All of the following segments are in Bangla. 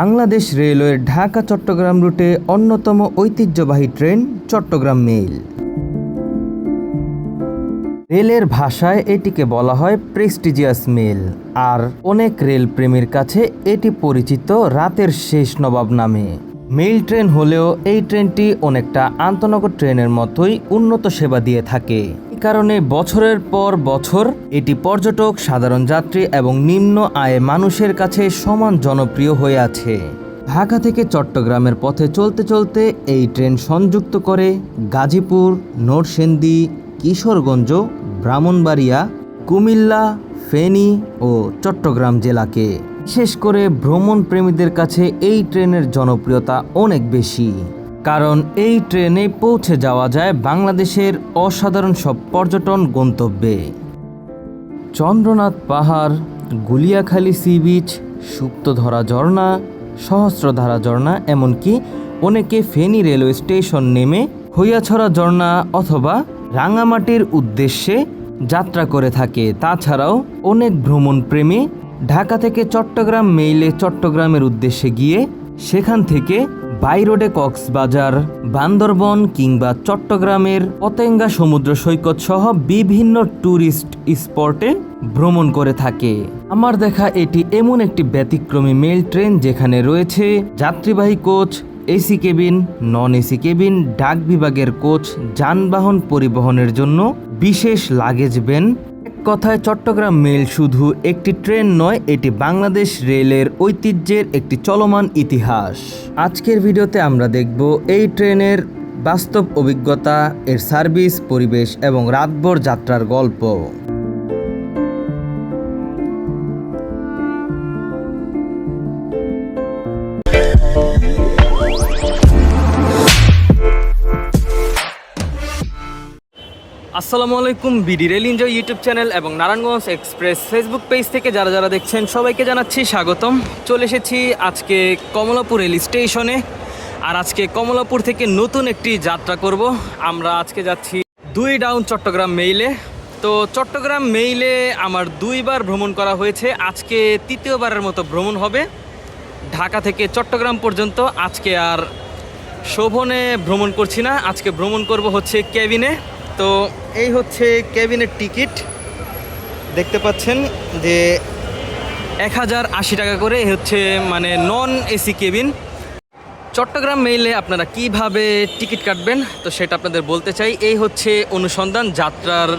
বাংলাদেশ রেলওয়ের ঢাকা চট্টগ্রাম রুটে অন্যতম ঐতিহ্যবাহী ট্রেন চট্টগ্রাম মেইল। রেলের ভাষায় এটিকে বলা হয় প্রেস্টিজিয়াস মেল, আর অনেক রেল প্রেমীর কাছে এটি পরিচিত রাতের শেষ নবাব নামে। মেইল ট্রেন হলেও এই ট্রেনটি অনেকটা আন্তনগর ট্রেনের মতোই উন্নত সেবা দিয়ে থাকে। এই কারণে বছরের পর বছর এটি পর্যটক, সাধারণ যাত্রী এবং নিম্ন আয়ে মানুষের কাছে সমান জনপ্রিয় হয়ে আছে। ঢাকা থেকে চট্টগ্রামের পথে চলতে চলতে এই ট্রেন সংযুক্ত করে গাজীপুর, নরসিংদী, কিশোরগঞ্জ, ব্রাহ্মণবাড়িয়া, কুমিল্লা, ফেনী ও চট্টগ্রাম জেলাকে। বিশেষ করে ভ্রমণ প্রেমীদের কাছে এই ট্রেনের জনপ্রিয়তা অনেক বেশি, কারণ এই ট্রেনে পৌঁছে যাওয়া যায় বাংলাদেশের অসাধারণ সব পর্যটন গন্তব্যে। চন্দ্রনাথ পাহাড়, গুলিয়াখালী সি বিচ, সুপ্তধরা ঝর্ণা, সহস্রধারা ঝর্ণা, এমনকি অনেকে ফেনী রেলওয়ে স্টেশন নেমে হইয়াছড়া ঝর্ণা অথবা রাঙামাটির উদ্দেশ্যে যাত্রা করে থাকে। তাছাড়াও অনেক ভ্রমণ প্রেমী ঢাকা থেকে চট্টগ্রাম মেইলে চট্টগ্রামের উদ্দেশ্যে গিয়ে সেখান থেকে বাই রোডে কক্সবাজার, বান্দরবন কিংবা চট্টগ্রামের পতেঙ্গা সমুদ্র সৈকত সহ বিভিন্ন ট্যুরিস্ট স্পটে ভ্রমণ করে থাকে। আমার দেখা এটি এমন একটি ব্যতিক্রমী মেইল ট্রেন যেখানে রয়েছে যাত্রীবাহী coach, AC cabin, non AC cabin, ডাক বিভাগের কোচ, যানবাহন পরিবহনের জন্য বিশেষ লাগেজ ভ্যান। এক কথায় চট্টগ্রাম মেইল শুধু একটি ট্রেন নয়, এটি বাংলাদেশ রেলের ঐতিহ্যের একটি চলমান ইতিহাস। আজকের ভিডিওতে আমরা দেখব এই ট্রেনের বাস্তব অভিজ্ঞতা, এর সার্ভিস, পরিবেশ এবং রাতভর যাত্রার গল্প। আসসালামু আলাইকুম, BD rail enjoy YouTube channel এবং নারায়ণগঞ্জ এক্সপ্রেস ফেসবুক পেজ থেকে যারা দেখছেন সবাইকে জানাচ্ছি স্বাগতম। চলে এসেছি আজকে কমলাপুর রেল স্টেশনে, আর আজকে কমলাপুর থেকে নতুন একটি যাত্রা করব। আমরা আজকে যাচ্ছি 2 ডাউন চট্টগ্রাম মেইলে। তো চট্টগ্রাম মেইলে আমার 2বার ভ্রমণ করা হয়েছে, আজকে 3য়বারের মতো ভ্রমণ হবে ঢাকা থেকে চট্টগ্রাম পর্যন্ত। আজকে আর শোভনে ভ্রমণ করছি না, আজকে ভ্রমণ করব হচ্ছে কেবিনে। তো এই হচ্ছে কেবিনের টিকিট, দেখতে পাচ্ছেন যে 1080 টাকা করে হচ্ছে, মানে নন এসি কেবিন। চট্টগ্রাম মেইলে আপনারা কিভাবে টিকিট কাটবেন তো সেটা আপনাদের বলতে চাই। এই হচ্ছে অনুসন্ধান, যাত্রার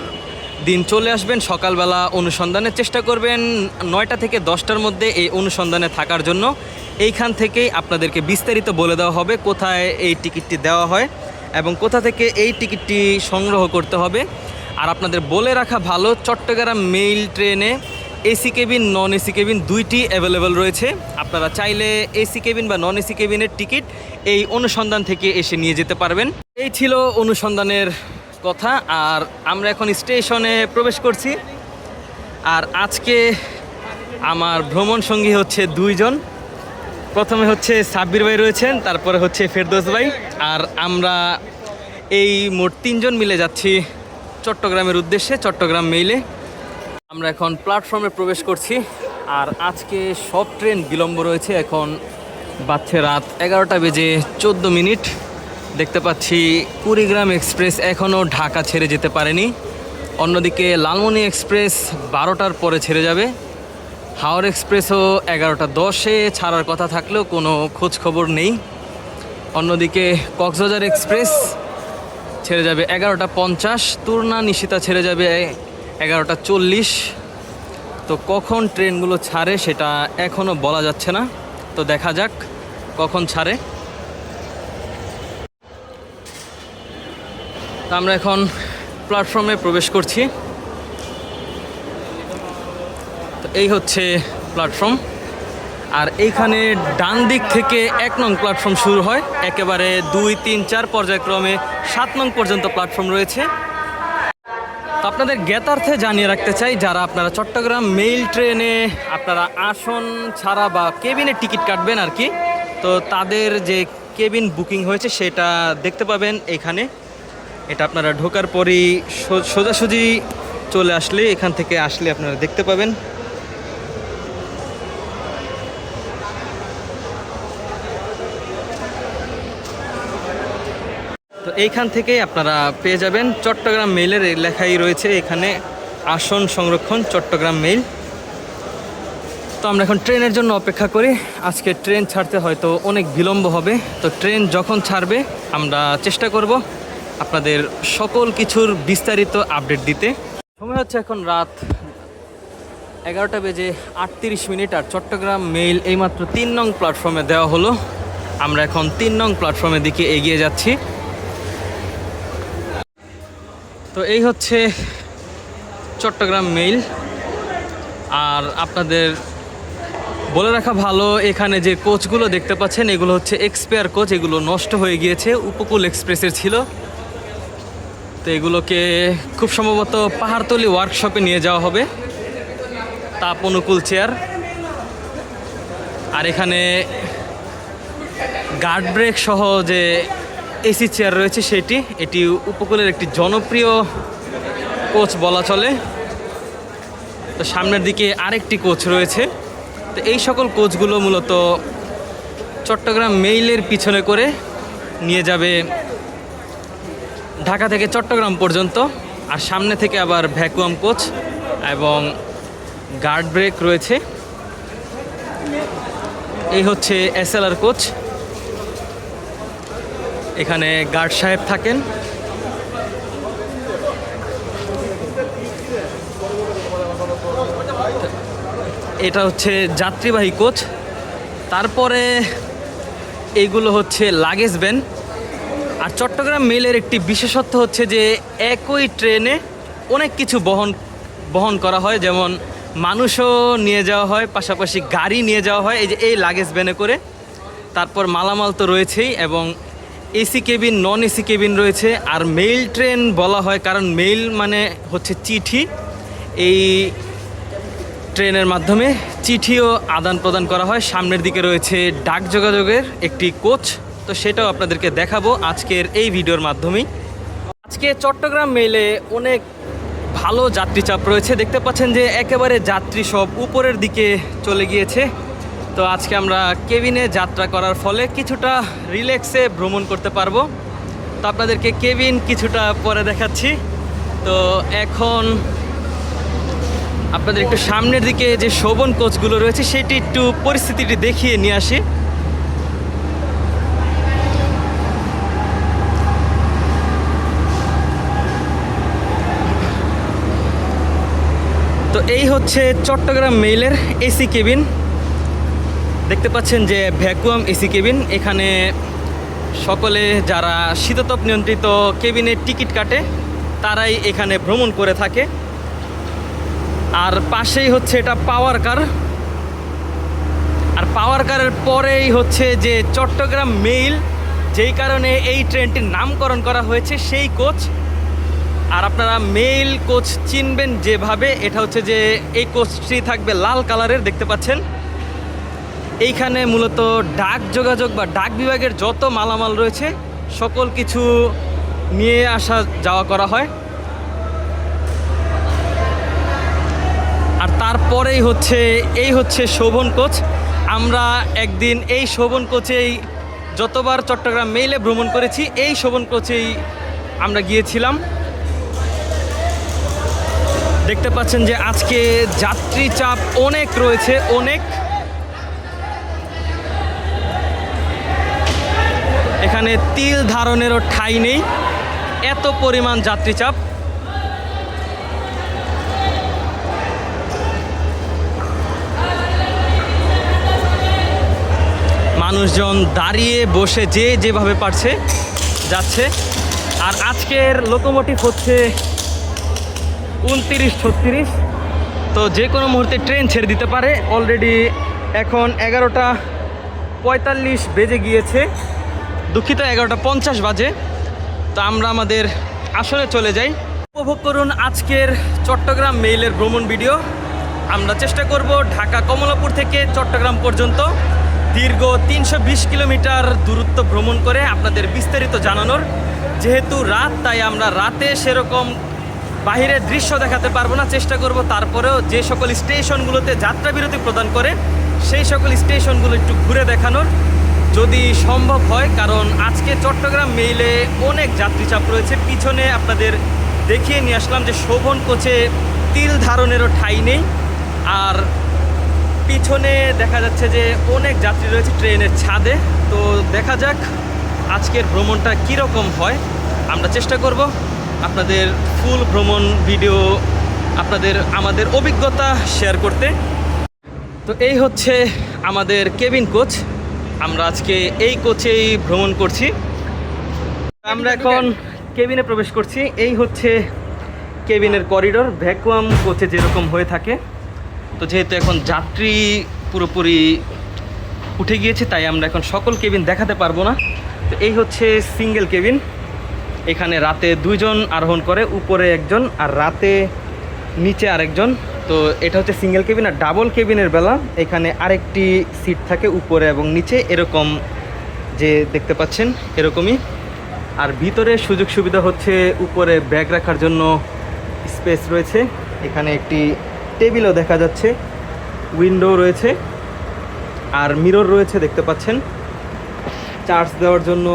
দিন চলে আসবেন সকালবেলা, অনুসন্ধানের চেষ্টা করবেন 9টা থেকে 10টার মধ্যে এই অনুসন্ধানে থাকার জন্য। এইখান থেকেই আপনাদেরকে বিস্তারিত বলে দেওয়া হবে কোথায় এই টিকিটটি দেওয়া হয় এবং কোথা থেকে এই টিকিটটি সংগ্রহ করতে হবে। আর আপনাদের বলে রাখা ভালো, চট্টগ্রাম মেইল ট্রেনে AC cabin, non AC cabin দুইটি অ্যাভেলেবেল রয়েছে। আপনারা চাইলে এসি কেবিন বা নন এসি কেবিনের টিকিট এই অনুসন্ধান থেকে এসে নিয়ে যেতে পারবেন। এই ছিল অনুসন্ধানের কথা। আর আমরা এখন স্টেশনে প্রবেশ করছি। আর আজকে আমার ভ্রমণ সঙ্গী হচ্ছে 2 জন। প্রথমে হচ্ছে সাব্বির ভাই রয়েছেন, তারপরে হচ্ছে ফেরদৌস ভাই, আর আমরা এই মোট 3 জন মিলে যাচ্ছি চট্টগ্রামের উদ্দেশ্যে, চট্টগ্রাম মেইলে। আমরা এখন প্ল্যাটফর্মে প্রবেশ করছি। আর আজকে সব ট্রেন বিলম্ব রয়েছে, এখন বাজছে রাত 11টা বেজে 14 মিনিট। দেখতে পাচ্ছি কুড়িগ্রাম এক্সপ্রেস এখনও ঢাকা ছেড়ে যেতে পারেনি। অন্যদিকে লালমনি এক্সপ্রেস 12টার পরে ছেড়ে যাবে। হাওর এক্সপ্রেসও 11টা 10-এ ছাড়ার কথা থাকলেও কোনো খোঁজ খবর নেই। অন্যদিকে কক্সবাজার এক্সপ্রেস ছেড়ে যাবে 11টা 50, তুরনা নিশিতা ছেড়ে যাবে 11টা 40। তো কখন ট্রেনগুলো ছাড়ে সেটা এখনও বলা যাচ্ছে না, তো দেখা যাক কখন ছাড়ে। তো আমরা এখন প্ল্যাটফর্মে প্রবেশ করছি। তো এই হচ্ছে প্ল্যাটফর্ম, আর এইখানে ডান দিক থেকে 1 নং প্ল্যাটফর্ম শুরু হয়, একেবারে 2, 3, 4 পর্যায়ক্রমে 7 নং পর্যন্ত প্ল্যাটফর্ম রয়েছে। তো আপনাদের জ্ঞাতার্থে জানিয়ে রাখতে চাই, যারা আপনারা চট্টগ্রাম মেইল ট্রেনে আপনারা আসন ছাড়া বা কেবিনের টিকিট কাটবেন আর কি, তো তাদের যে কেবিন বুকিং হয়েছে সেটা দেখতে পাবেন এখানে। এটা আপনারা ঢোকার পরই সোজাসুজি চলে আসলে, এখান থেকে আসলে আপনারা দেখতে পাবেন। এইখান থেকে আপনারা পেয়ে যাবেন চট্টগ্রাম মেইলের লেখাই রয়েছে এখানে আসন সংরক্ষণ চট্টগ্রাম মেইল। তো আমরা এখন ট্রেনের জন্য অপেক্ষা করি। আজকে ট্রেন ছাড়তে হয়তো অনেক বিলম্ব হবে, তো ট্রেন যখন ছাড়বে আমরা চেষ্টা করব আপনাদের সকল কিছুর বিস্তারিত আপডেট দিতে। সময় হচ্ছে এখন রাত 11:38 আর চট্টগ্রাম মেইল এইমাত্র 3 নং প্ল্যাটফর্মে দেওয়া হলো। আমরা এখন 3 নং প্ল্যাটফর্মের দিকে এগিয়ে যাচ্ছি। তো এই হচ্ছে চট্টগ্রাম মেইল। আর আপনাদের বলে রাখা ভালো, এখানে যে কোচগুলো দেখতে পাচ্ছেন এগুলো হচ্ছে এক্সপায়ার কোচ, এগুলো নষ্ট হয়ে গিয়েছে, উপকূল এক্সপ্রেসের ছিল। তো এগুলোকে খুব সম্ভবত পাহাড়তলি ওয়ার্কশপে নিয়ে যাওয়া হবে, তাপ অনুকূল চেয়ার। আর এখানে গার্ড ব্রেক সহ যে এসি চেয়ার রয়েছে এটি উপকূলের একটি জনপ্রিয় কোচ বলা চলে। তো সামনের দিকে আরেকটি কোচ রয়েছে। তো এই সকল কোচগুলো মূলত চট্টগ্রাম মেইলের পিছনে করে নিয়ে যাবে ঢাকা থেকে চট্টগ্রাম পর্যন্ত। আর সামনে থেকে আবার ভ্যাকুয়াম কোচ এবং গার্ড ব্রেক রয়েছে। এই হচ্ছে এসএলআর কোচ, এখানে গার্ড সাহেব থাকেন। এটা হচ্ছে যাত্রীবাহী কোচ। তারপরে এইগুলো হচ্ছে লাগেজ ভ্যান। আর চট্টগ্রাম মেইলের একটি বিশেষত্ব হচ্ছে যে একই ট্রেনে অনেক কিছু বহন করা হয়, যেমন মানুষও নিয়ে যাওয়া হয়, পাশাপাশি গাড়ি নিয়ে যাওয়া হয় এই লাগেজ ভ্যানে করে। তারপর মালামাল তো রয়েছেই, এবং AC cabin, non AC cabin রয়েছে। আর মেইল ট্রেন বলা হয় কারণ মেইল মানে হচ্ছে চিঠি। এই ট্রেনের মাধ্যমে চিঠিও আদান প্রদান করা হয়। সামনের দিকে রয়েছে ডাক যোগাযোগের একটি কোচ, তো সেটাও আপনাদেরকে দেখাবো আজকের এই ভিডিওর মাধ্যমেই। আজকে চট্টগ্রাম মেইলে অনেক ভালো যাত্রী চাপ রয়েছে, দেখতে পাচ্ছেন যে একেবারে যাত্রী সব উপরের দিকে চলে গিয়েছে। তো আজকে আমরা কেবিনে যাত্রা করার ফলে কিছুটা রিল্যাক্সে ভ্রমণ করতে পারবো। তো আপনাদেরকে কেবিন কিছুটা পরে দেখাচ্ছি। তো এখন আপনাদের একটু সামনের দিকে যে শোভন কোচগুলো রয়েছে সেটি একটু পরিস্থিতিটি দেখিয়ে নিয়ে আসি। তো এই হচ্ছে চট্টগ্রাম মেইলের এসি কেবিন, দেখতে পাচ্ছেন যে ভ্যাকুয়াম এসি কেবিন। এখানে সকলে যারা শীততাপ নিয়ন্ত্রিত কেবিনের টিকিট কাটে তারাই এখানে ভ্রমণ করে থাকে। আর পাশেই হচ্ছে এটা পাওয়ার কার। আর পাওয়ার কারের পরেই হচ্ছে যে চট্টগ্রাম মেইল, যেই কারণে এই ট্রেনটির নামকরণ করা হয়েছে সেই কোচ। আর আপনারা মেইল কোচ চিনবেন যেভাবে, এটা হচ্ছে যে এই কোচটি থাকবে লাল কালারের, দেখতে পাচ্ছেন। এইখানে মূলত ডাক যোগাযোগ বা ডাক বিভাগের যত মালামাল রয়েছে সকল কিছু নিয়ে আসা যাওয়া করা হয়। আর তারপরেই হচ্ছে শোভন কোচ। আমরা একদিন এই শোভন কোচেই যতবার চট্টগ্রাম মেইলে ভ্রমণ করেছি এই শোভন কোচেই আমরা গিয়েছিলাম। দেখতে পাচ্ছেন যে আজকে যাত্রী চাপ অনেক রয়েছে, অনেক। এখানে তিল ধারণেরও ঠাঁই নেই, এত পরিমাণ যাত্রী চাপ। মানুষজন দাঁড়িয়ে বসে যেভাবে পারছে যাচ্ছে। আর আজকের লোকোমোটিভ হচ্ছে 2936। তো যে কোনো মুহূর্তে ট্রেন ছেড়ে দিতে পারে। অলরেডি এখন 11:45 বেজে গিয়েছে, দুঃখিত 11:50 বাজে। তো আমরা আমাদের আসনে চলে যাই। উপভোগ করুন আজকের চট্টগ্রাম মেইলের ভ্রমণ ভিডিও। আমরা চেষ্টা করব ঢাকা কমলাপুর থেকে চট্টগ্রাম পর্যন্ত দীর্ঘ 320 কিলোমিটার দূরত্ব ভ্রমণ করে আপনাদের বিস্তারিত জানানোর। যেহেতু রাত, তাই আমরা রাতে সেরকম বাহিরের দৃশ্য দেখাতে পারবো না, চেষ্টা করব তারপরেও যে সকল স্টেশনগুলোতে যাত্রা বিরতি প্রদান করে সেই সকল স্টেশনগুলো একটু ঘুরে দেখানোর। যদি সম্ভব হয়, কারণ আজকে চট্টগ্রাম মেইলে অনেক যাত্রী চাপ রয়েছে। পিছনে আপনাদের দেখিয়ে নিয়ে আসলাম যে শোভন কোচে তিল ধারণেরও ঠাঁই নেই, আর পিছনে দেখা যাচ্ছে যে অনেক যাত্রী রয়েছে ট্রেনের ছাদে। তো দেখা যাক আজকের ভ্রমণটা কীরকম হয়। আমরা চেষ্টা করব আপনাদের ফুল ভ্রমণ ভিডিও আমাদের অভিজ্ঞতা শেয়ার করতে। তো এই হচ্ছে আমাদের কেবিন কোচ। আমরা আজকে এই কোচেই ভ্রমণ করছি। আমরা এখন কেবিনে প্রবেশ করছি। এই হচ্ছে কেবিনের করিডোর, ভ্যাকুয়াম কোচে যেরকম হয়ে থাকে। তো যেহেতু এখন যাত্রী পুরোপুরি উঠে গিয়েছে, তাই আমরা এখন সকল কেবিন দেখাতে পারবো না। তো এই হচ্ছে সিঙ্গেল কেবিন। এখানে রাতে 2 জন আরোহণ করে, উপরে একজন আর রাতে নিচে আরেকজন। তো এটা হচ্ছে সিঙ্গেল কেবিন। আর ডাবল কেবিনের বেলা এখানে আরেকটি সিট থাকে উপরে এবং নিচে, এরকম যে দেখতে পাচ্ছেন এরকমই। আর ভিতরে সুযোগ সুবিধা হচ্ছে উপরে ব্যাগ রাখার জন্য স্পেস রয়েছে, এখানে একটি টেবিলও দেখা যাচ্ছে, উইন্ডো রয়েছে আর মিরর রয়েছে দেখতে পাচ্ছেন। চার্জ দেওয়ার জন্য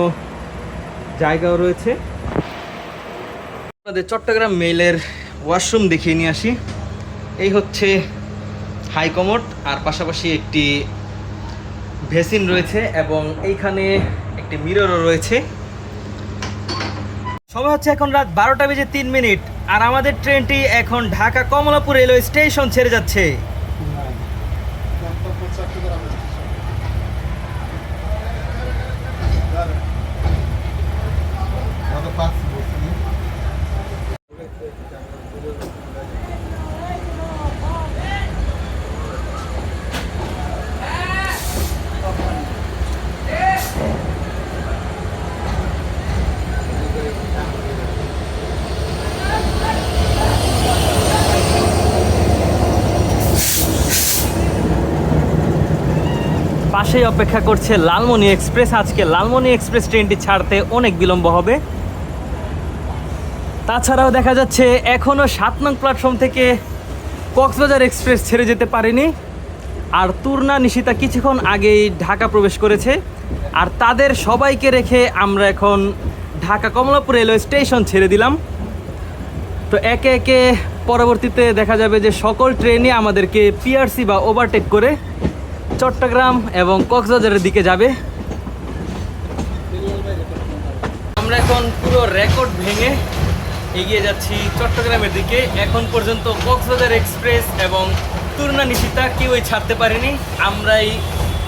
জায়গাও রয়েছে। আমাদের চট্টগ্রাম মেইলের ওয়াশরুম দেখিয়ে নিয়ে আসি। এই হচ্ছে হাই কমোড, আর পাশাপাশি একটি বেসিন রয়েছে এবং এইখানে একটি মিররও রয়েছে। সময় হচ্ছে এখন রাত 12:03, আর আমাদের ট্রেনটি এখন ঢাকা কমলাপুর রেলওয়ে স্টেশন ছেড়ে যাচ্ছে। পাশেই অপেক্ষা করছে লালমনি এক্সপ্রেস। আজকে লালমনি এক্সপ্রেস ট্রেনটি ছাড়তে অনেক বিলম্ব হবে। তাছাড়াও দেখা যাচ্ছে এখনও 7 নং প্ল্যাটফর্ম থেকে কক্সবাজার এক্সপ্রেস ছেড়ে যেতে পারেনি। আর তুর্না নিশিতা কিছুক্ষণ আগেই ঢাকা প্রবেশ করেছে। আর তাদের সবাইকে রেখে আমরা এখন ঢাকা কমলাপুর রেলওয়ে স্টেশন ছেড়ে দিলাম। তো একে একে পরবর্তীতে দেখা যাবে যে সকল ট্রেনই আমাদেরকে পিআরসি বা ওভারটেক করে চট্টগ্রাম এবং কক্সবাজারের দিকে যাবে। আমরা এখন পুরো রেকর্ড ভেঙে এগিয়ে যাচ্ছি চট্টগ্রামের দিকে। এখন পর্যন্ত কক্সবাজার এক্সপ্রেস এবং তুর্না নিশিতা কেউই ছাড়তে পারেনি। আমরাই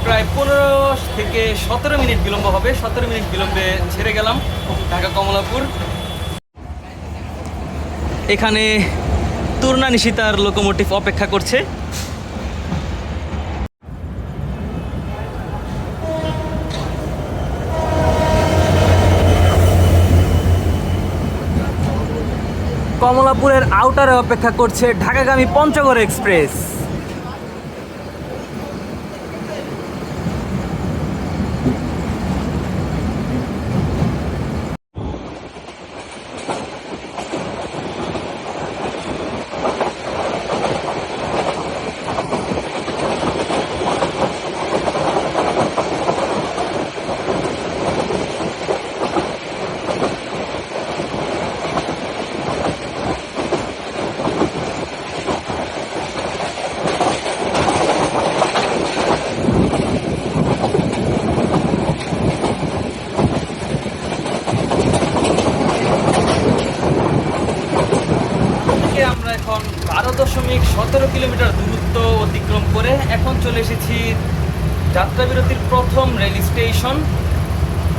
প্রায় 15 থেকে 17 মিনিট বিলম্ব হবে, 17 মিনিট বিলম্বে ছেড়ে গেলাম ঢাকা কমলাপুর। এখানে তুর্না নিশিতার লোকোমোটিভ অপেক্ষা করছে। কমলাপুরের আউটারে অপেক্ষা করছে ঢাকাগামী পঞ্চগড় এক্সপ্রেস। আমরা এখন 12.17 কিলোমিটার দূরত্ব অতিক্রম করে এখন চলে এসেছি যাত্রাবিরতির প্রথম rail station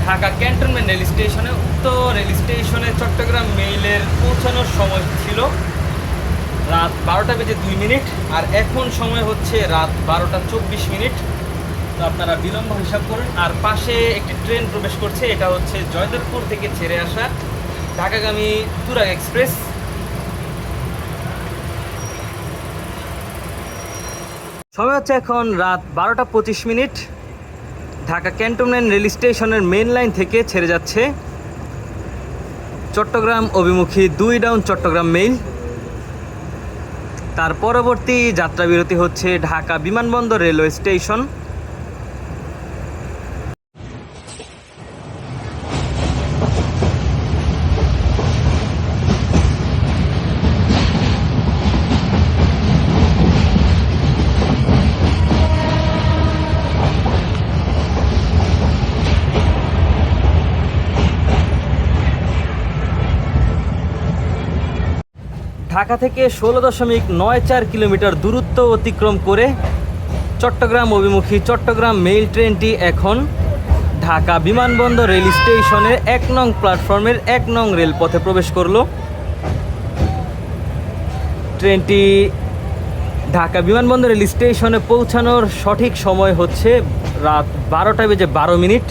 Dhaka cantonment rail স্টেশনে। উক্ত রেল স্টেশনে চট্টগ্রাম মেইলের পৌঁছানোর সময় ছিল রাত 12:02, আর এখন সময় হচ্ছে রাত 12:24। তো আপনারা বিলম্ব হিসাব করুন। আর পাশে একটি ট্রেন প্রবেশ করছে, এটা হচ্ছে জয়দেবপুর থেকে ছেড়ে আসা ঢাকাগামী তুরাগ এক্সপ্রেস। সময় হচ্ছে এখন রাত 12:25। ঢাকা ক্যান্টনমেন্ট রেল স্টেশনের মেন লাইন থেকে ছেড়ে যাচ্ছে চট্টগ্রাম অভিমুখী 2 ডাউন চট্টগ্রাম মেইল। তার পরবর্তী যাত্রাবিরতি হচ্ছে ঢাকা বিমানবন্দর রেলওয়ে স্টেশন। ঢাকা থেকে 16.94 কিলোমিটার দূরত্ব অতিক্রম করে চট্টগ্রাম অভিমুখী চট্টগ্রাম মেইল ট্রেনটি এখন ঢাকা বিমানবন্দর রেল স্টেশনের 1 নং প্ল্যাটফর্মের 1 নং রেলপথে প্রবেশ করলো। ট্রেনটি ঢাকা বিমানবন্দর রেল স্টেশনে পৌঁছানোর সঠিক সময় হচ্ছে রাত 12:12।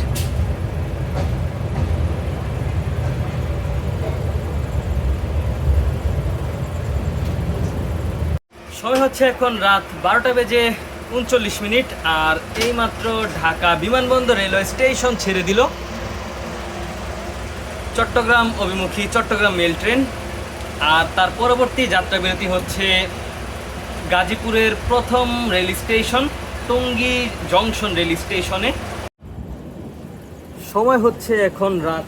সময় হচ্ছে এখন রাত 12:39 আর এইমাত্র ঢাকা বিমানবন্দর রেলওয়ে স্টেশন ছেড়ে দিল চট্টগ্রাম অভিমুখী চট্টগ্রাম মেল ট্রেন। আর তার পরবর্তী যাত্রা বিরতি হচ্ছে গাজীপুরের প্রথম rail station Tongi junction rail স্টেশনে। সময় হচ্ছে এখন রাত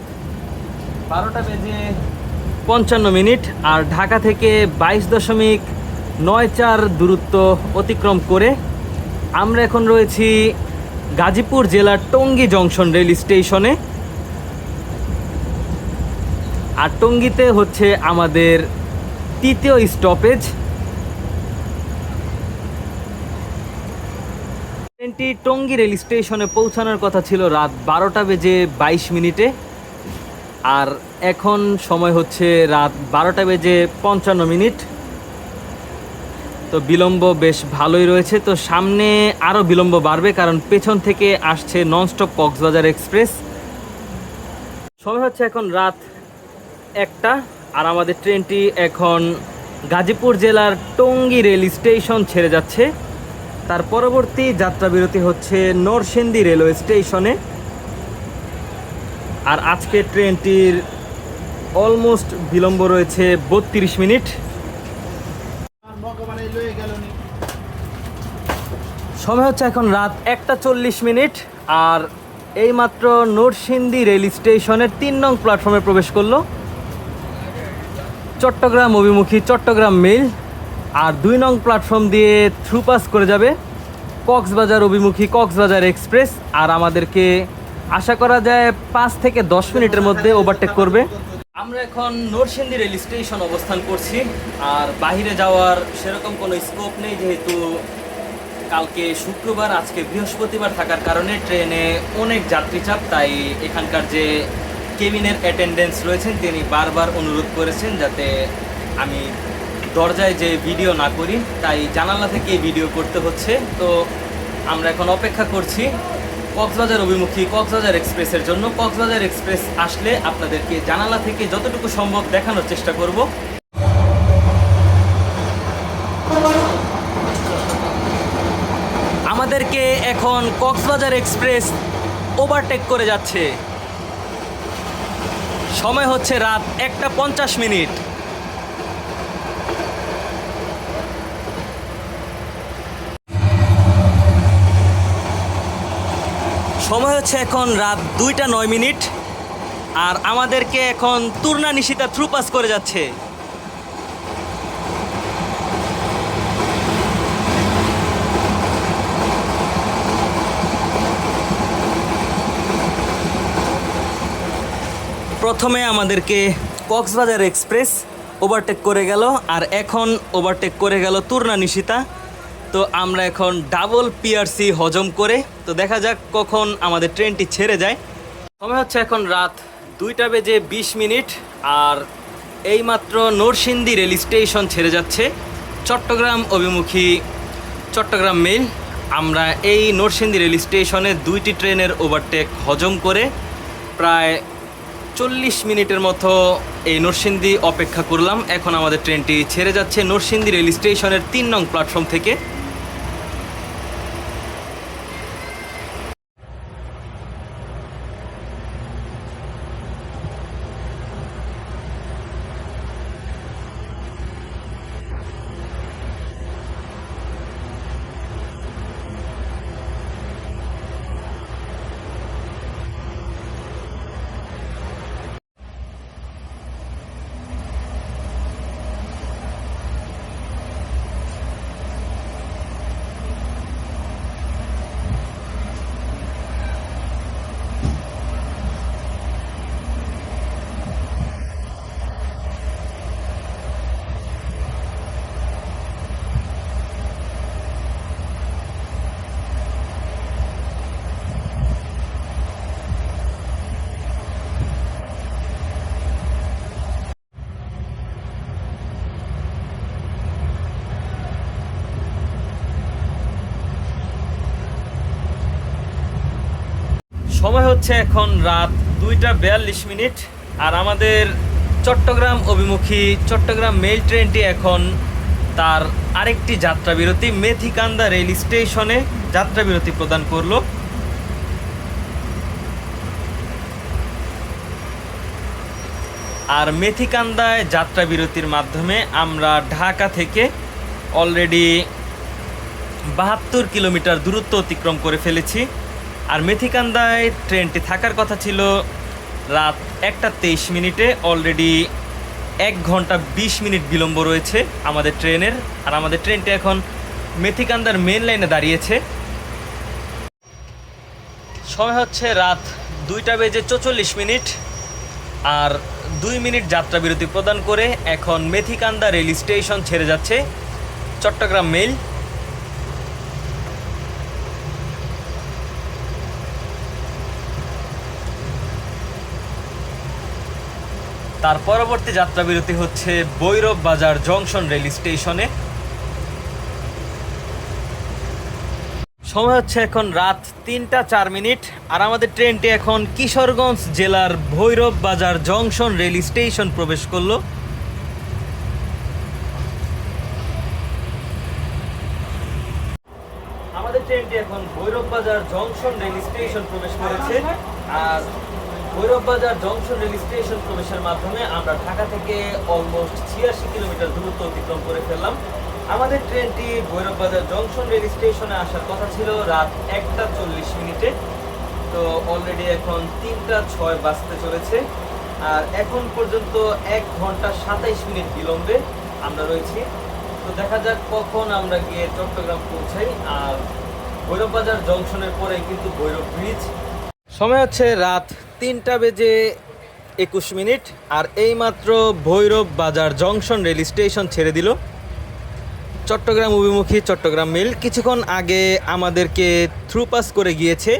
12:55 আর ঢাকা থেকে 22.94 দূরত্ব অতিক্রম করে আমরা এখন রয়েছি গাজীপুর জেলার টঙ্গী জংশন রেল স্টেশনে। আর টঙ্গীতে হচ্ছে আমাদের তৃতীয় স্টপেজ। ট্রেনটি টঙ্গী রেল স্টেশনে পৌঁছানোর কথা ছিল রাত 12:22 আর এখন সময় হচ্ছে রাত 12:55। তো বিলম্ব বেশ ভালোই রয়েছে। তো সামনে আরও বিলম্ব বাড়বে কারণ পেছন থেকে আসছে ননস্টপ কক্সবাজার এক্সপ্রেস। সময় হচ্ছে এখন রাত 1টা আর আমাদের ট্রেনটি এখন গাজীপুর জেলার টঙ্গী রেল স্টেশন ছেড়ে যাচ্ছে। তার পরবর্তী যাত্রা বিরতি হচ্ছে নরসিংদী রেলওয়ে স্টেশনে। আর আজকে ট্রেনটির অলমোস্ট বিলম্ব রয়েছে 32 মিনিট। সময় হচ্ছে এখন রাত 1:40 আর এইমাত্র নরসিংদী রেল স্টেশনের 3 নং প্ল্যাটফর্মে প্রবেশ করলো চট্টগ্রাম অভিমুখী চট্টগ্রাম মেইল। আর 2 নং প্ল্যাটফর্ম দিয়ে থ্রুপাস করে যাবে কক্সবাজার অভিমুখী কক্সবাজার এক্সপ্রেস। আর আমাদেরকে আশা করা যায় 5 থেকে 10 মিনিটের মধ্যে ওভারটেক করবে। আমরা এখন নরসিংদী রেল স্টেশন অবস্থান করছি আর বাইরে যাওয়ার সেরকম কোনো স্কোপ নেই, যেহেতু কালকে শুক্রবার আজকে বৃহস্পতিবার থাকার কারণে ট্রেনে অনেক যাত্রী চাপ। তাই এখানকার যে কেবিনের অ্যাটেন্ডেন্স রয়েছেন তিনি বারবার অনুরোধ করেছেন যাতে আমি দরজায় যে ভিডিও না করি, তাই জানালা থেকে ভিডিও করতে হচ্ছে। তো আমরা এখন অপেক্ষা করছি কক্সবাজার অভিমুখী কক্সবাজার এক্সপ্রেসের জন্য। কক্সবাজার এক্সপ্রেস আসলে আপনাদেরকে জানালা থেকে যতটুকু সম্ভব দেখানোর চেষ্টা করব। আমাদেরকে এখন কক্সবাজার এক্সপ্রেস ওভারটেক করে যাচ্ছে। সময় হচ্ছে রাত 1:50। সময় হচ্ছে এখন রাত 2:09 আর আমাদেরকে এখন তুর্না নিশিতা থ্রুপাস করে যাচ্ছে। প্রথমে আমাদেরকে কক্সবাজার এক্সপ্রেস ওভারটেক করে গেল আর এখন ওভারটেক করে গেল তুর্না নিশিতা। তো আমরা এখন ডাবল পিআরসি হজম করে তো দেখা যাক কখন আমাদের ট্রেনটি ছেড়ে যায়। সময় হচ্ছে এখন রাত 2:20 আর এইমাত্র নরসিংদী রেল স্টেশন ছেড়ে যাচ্ছে চট্টগ্রাম অভিমুখী চট্টগ্রাম মেইল। আমরা এই নরসিংদী রেল স্টেশনে 2টি ট্রেনের ওভারটেক হজম করে প্রায় 40 মিনিটের মতো এই নরসিংদী অপেক্ষা করলাম। এখন আমাদের ট্রেনটি ছেড়ে যাচ্ছে নরসিংদী রেল স্টেশনের 3 নং প্ল্যাটফর্ম থেকে। সময় হচ্ছে এখন রাত 2:42, আর আমাদের চট্টগ্রাম অভিমুখী চট্টগ্রাম মেল ট্রেনটি এখন তার আরেকটি যাত্রাবিরতি মেথিকান্দা রেল স্টেশনে যাত্রাবিরতি প্রদান করলো। আর মেথিকান্দায় যাত্রাবিরতির মাধ্যমে আমরা ঢাকা থেকে অলরেডি 72 কিলোমিটার দূরত্ব অতিক্রম করে ফেলেছি। আর মেথিকান্দায় ট্রেনটি থাকার কথা ছিল রাত 1:23, অলরেডি 1 ঘন্টা 20 মিনিট বিলম্ব রয়েছে আমাদের ট্রেনের। আর আমাদের ট্রেনটি এখন মেথিকান্দার মেন লাইনে দাঁড়িয়েছে। সময় হচ্ছে রাত 2:44, আর 2 মিনিট যাত্রা বিরতি প্রদান করে এখন মেথিকান্দা রেল স্টেশন ছেড়ে যাচ্ছে চট্টগ্রাম মেল। তার পরবর্তী যাত্রা বিরতি হচ্ছে ভৈরব বাজার জংশন রেল স্টেশনে। সময় হচ্ছে এখন রাত 3:04, আর আমাদের ট্রেনটি এখন কিশোরগঞ্জ জেলার ভৈরব বাজার জংশন রেল স্টেশন প্রবেশ করলো। আমাদের ট্রেনটি এখন ভৈরব বাজার জংশন রেল স্টেশন প্রবেশ করেছে। আর ভৈরব বাজার জংশন রেল স্টেশন প্রবেশের মাধ্যমে আমরা ঢাকা থেকে অলমোস্ট 86 কিলোমিটার দূরত্ব অতিক্রম করে ফেললাম। আমাদের ট্রেনটি ভৈরব বাজার জংশন রেল স্টেশনে আসার কথা ছিল রাত 1:40। তো অলরেডি এখন 3:06 বাজতে চলেছে, আর এখন পর্যন্ত 1 ঘন্টা 27 মিনিট বিলম্বে আমরা রয়েছি। তো দেখা যাক কখন আমরা গিয়ে চট্টগ্রাম পৌঁছাই। আর ভৈরব বাজার জংশনের পরে কিন্তু ভৈরব ব্রিজ। সময় হচ্ছে রাত 3:21, আর এইমাত্র ভৈরব বাজার জংশন রেল স্টেশন ছেড়ে দিল চট্টগ্রাম অভিমুখী চট্টগ্রাম মেল। কিছুক্ষণ আগে আমাদেরকে থ্রু পাস করে গিয়েছে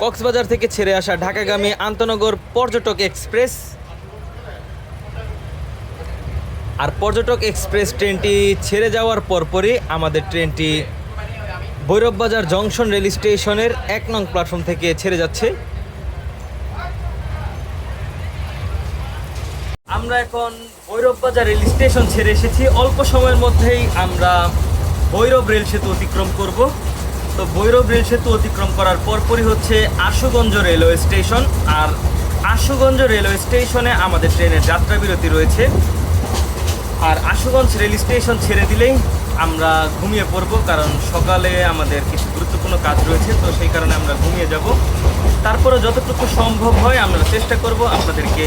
কক্সবাজার থেকে ছেড়ে আসা ঢাকাগামী আন্তনগর পর্যটক এক্সপ্রেস। আর পর্যটক এক্সপ্রেস ট্রেনটি ছেড়ে যাওয়ার পরপরই আমাদের ট্রেনটি ভৈরব বাজার জংশন রেল স্টেশনের 1 নং প্ল্যাটফর্ম থেকে ছেড়ে যাচ্ছে। আমরা এখন ভৈরব বাজার রেল স্টেশন ছেড়ে এসেছি। অল্প সময়ের মধ্যেই আমরা ভৈরব রেল সেতু অতিক্রম করব। তো ভৈরব রেল সেতু অতিক্রম করার পরপরই হচ্ছে আশুগঞ্জ রেলওয়ে স্টেশন। আর আশুগঞ্জ রেলওয়ে স্টেশনে আমাদের ট্রেনের যাত্রা বিরতি রয়েছে। আর আশুগঞ্জ রেল স্টেশন ছেড়ে দিলেই আমরা ঘুমিয়ে পড়ব, কারণ সকালে আমাদের কিছু গুরুত্বপূর্ণ কাজ রয়েছে। তো সেই কারণে আমরা ঘুমিয়ে যাব। তারপরে যতটুকু সম্ভব হয় আমরা চেষ্টা করব আপনাদেরকে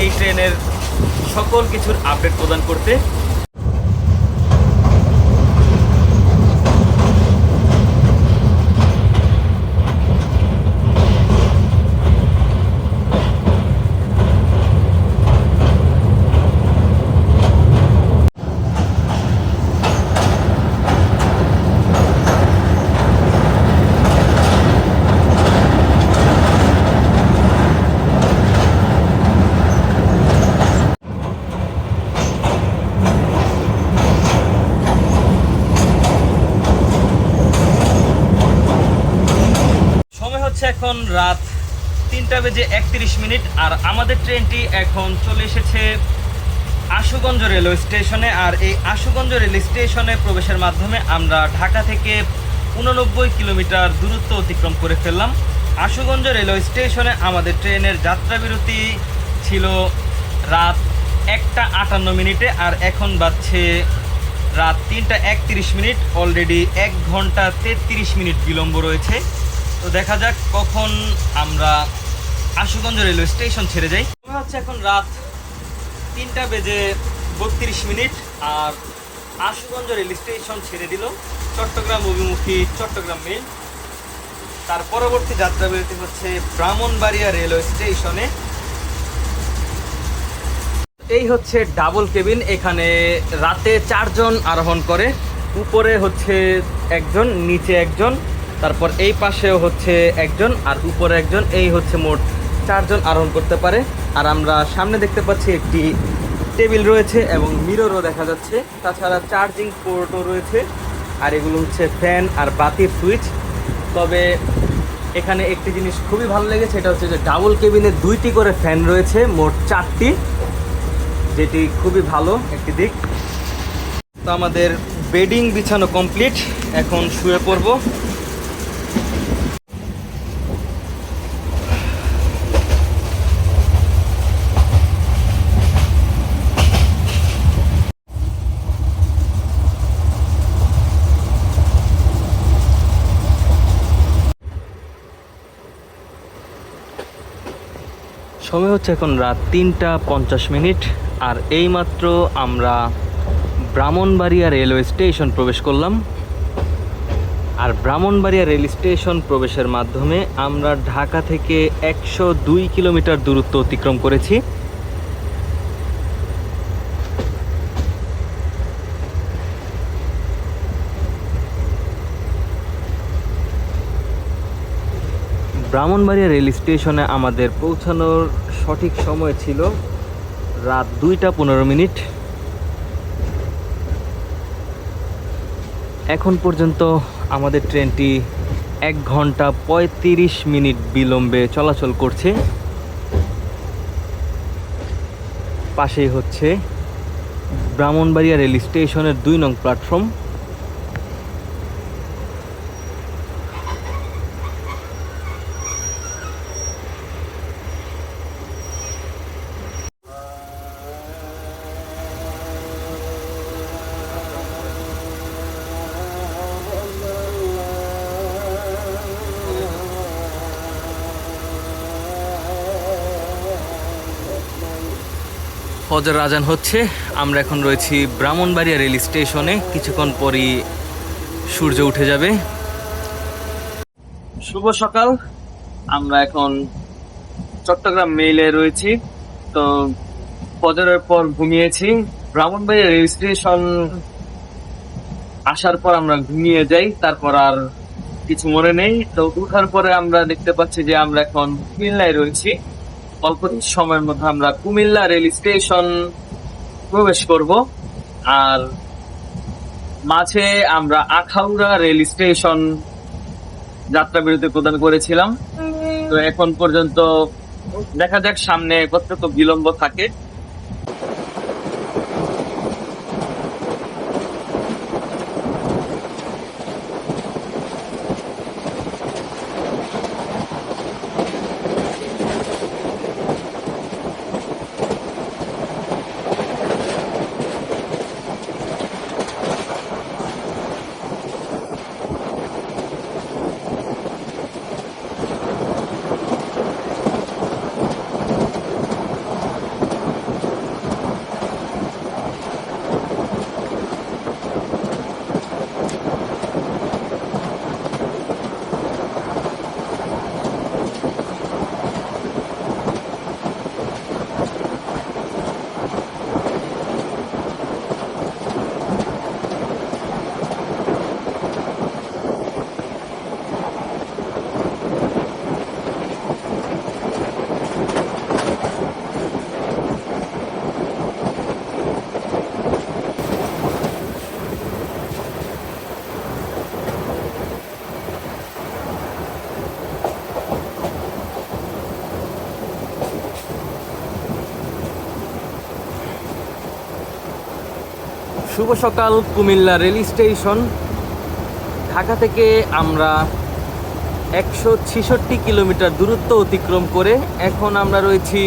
এই ট্রেনের সকল কিছুর আপডেট প্রদান করতে। এখন রাত 3:31, আর আমাদের ট্রেনটি এখন চলে এসেছে আশুগঞ্জ রেলওয়ে স্টেশনে। আর এই আশুগঞ্জ রেল স্টেশনে প্রবেশের মাধ্যমে আমরা ঢাকা থেকে 89 কিলোমিটার দূরত্ব অতিক্রম করে ফেললাম। আশুগঞ্জ রেলওয়ে স্টেশনে আমাদের ট্রেনের যাত্রা বিরতি ছিল রাত 1:58, আর এখন বাজছে রাত 3:31। অলরেডি 1 ঘন্টা 33 মিনিট বিলম্ব রয়েছে। তো দেখা যাক কখন আমরা আশুগঞ্জ রেলওয়ে স্টেশন ছেড়ে যাই। হচ্ছে এখন রাত 3:32, আর আশুগঞ্জ রেল স্টেশন ছেড়ে দিল চট্টগ্রাম অভিমুখী চট্টগ্রাম মেল। তার পরবর্তী যাত্রা বিরতি হচ্ছে ব্রাহ্মণবাড়িয়া রেলওয়ে স্টেশনে। এই হচ্ছে ডাবল কেবিন। এখানে রাতে 4 জন আরোহণ করে। উপরে হচ্ছে একজন, নিচে একজন, তারপর এই পাশেও হচ্ছে একজন, আর উপরে একজন। এই হচ্ছে মোট 4 জন আরোহণ করতে পারে। আর আমরা সামনে দেখতে পাচ্ছি একটি টেবিল রয়েছে এবং মিররও দেখা যাচ্ছে। তাছাড়া চার্জিং পোর্টও রয়েছে। আর এগুলো হচ্ছে ফ্যান আর বাতির সুইচ। তবে এখানে একটি জিনিস খুবই ভালো লেগেছে, এটা হচ্ছে যে ডাবল কেবিনে 2টি করে ফ্যান রয়েছে, মোট 4টি, যেটি খুবই ভালো একটি দিক। তো আমাদের বেডিং বিছানো কমপ্লিট, এখন শুয়ে পড়ব। সময় হচ্ছে এখন রাত 3টা 50 মিনিট, আর এইমাত্র আমরা ব্রাহ্মণবাড়িয়া রেলওয়ে স্টেশন প্রবেশ করলাম। আর ব্রাহ্মণবাড়িয়া রেল স্টেশন প্রবেশের মাধ্যমে আমরা ঢাকা থেকে 102 কিলোমিটার দূরত্ব অতিক্রম করেছি। ব্রাহ্মণবাড়িয়া রেল স্টেশনে আমাদের পৌঁছানোর সঠিক সময় ছিল রাত 2টা 15 মিনিট। এখন পর্যন্ত আমাদের ট্রেনটি 1 ঘন্টা 35 মিনিট বিলম্বে চলাচল করছে। পাশেই হচ্ছে ব্রাহ্মণবাড়িয়া রেল স্টেশনের 2 নং প্ল্যাটফর্ম। ফজর আজান হচ্ছে, আমরা এখন রয়েছি ব্রাহ্মণবাড়িয়া রেল স্টেশনে। কিছুক্ষণ পরই সূর্য উঠে যাবে। শুভ সকাল, আমরা এখন চট্টগ্রাম মেইলে রয়েছি। তো ফজরের পর ঘুমিয়েছি। ব্রাহ্মণবাড়িয়া রেল স্টেশন আসার পর আমরা ঘুমিয়ে যাই, তারপর আর কিছু মনে নেই। তো উঠার পরে আমরা দেখতে পাচ্ছি যে আমরা এখন কুমিল্লায় রয়েছি। অল্প সময়ের মধ্যে আমরা কুমিল্লা রেল স্টেশন প্রবেশ করব। আর মাঝে আমরা আখাউড়া রেল স্টেশন যাত্রা বিরতি প্রদান করেছিলাম। তো এখন পর্যন্ত দেখা যাক সামনে কতটুকু বিলম্ব থাকে। শুভ সকাল, কুমিল্লা রেল স্টেশন। ঢাকা থেকে আমরা 166 কিলোমিটার দূরত্ব অতিক্রম করে এখন আমরা রয়েছি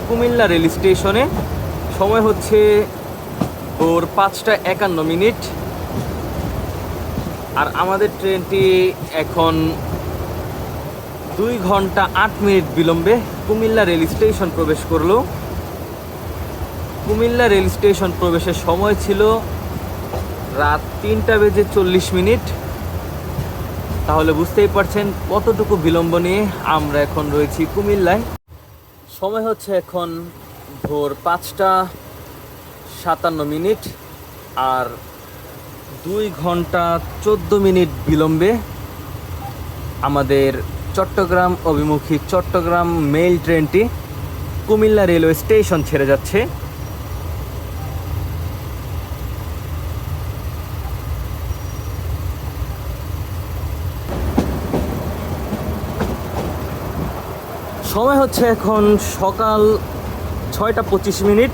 কুমিল্লা রেল স্টেশনে। সময় হচ্ছে ভোর 5টা 51 মিনিট। আর আমাদের ট্রেনটি এখন 2 ঘন্টা 8 মিনিট বিলম্বে কুমিল্লা রেল স্টেশন প্রবেশ করলো। কুমিল্লা রেল স্টেশন প্রবেশের সময় ছিল রাত 3টা 40 মিনিট। তাহলে বুঝতেই পারছেন কতটুকু বিলম্ব নিয়ে আমরা এখন রয়েছি কুমিল্লায়। সময় হচ্ছে এখন ভোর 5টা 57 মিনিট। আর 2 ঘন্টা 14 মিনিট বিলম্বে আমাদের চট্টগ্রাম অভিমুখী চট্টগ্রাম মেইল ট্রেনটি কুমিল্লা রেলওয়ে স্টেশন ছেড়ে যাচ্ছে। সময় হচ্ছে এখন সকাল 6:25।